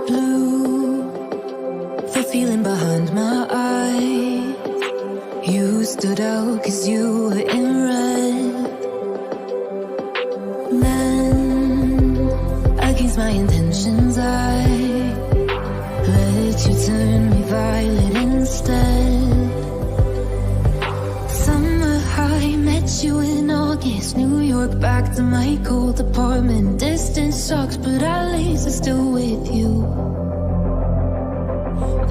blue, the feeling behind my eyes. You stood out 'cause you were in red. Then, against my intentions, I let you turn me violet instead. Summer high, met you in August. New York, back to my cold apartment. Distance sucks, but at least I'm still with you.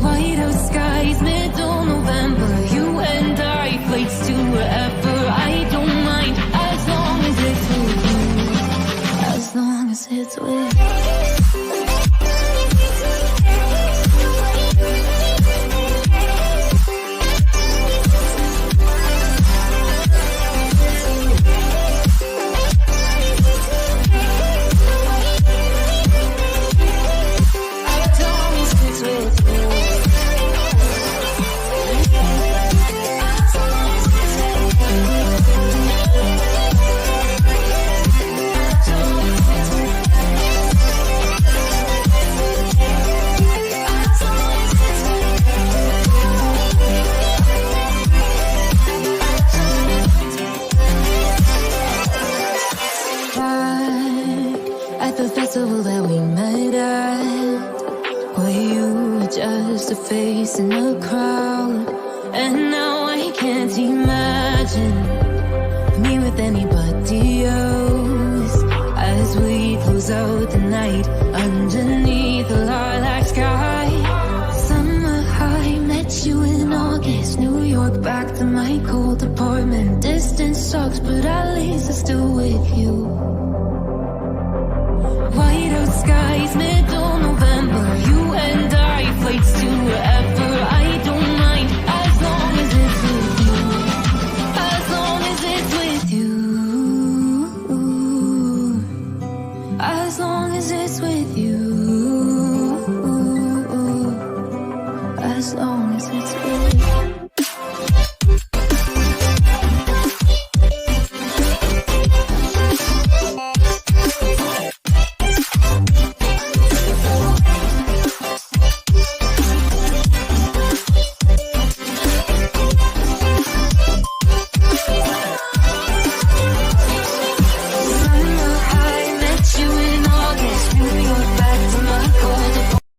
White out skies, middle November. You and I, flights to wherever. I don't mind, as long as it's with you. As long as it's with you. At the festival that we met at, where you were just a face in the crowd. And now I can't imagine me with anybody else. As we close out the night,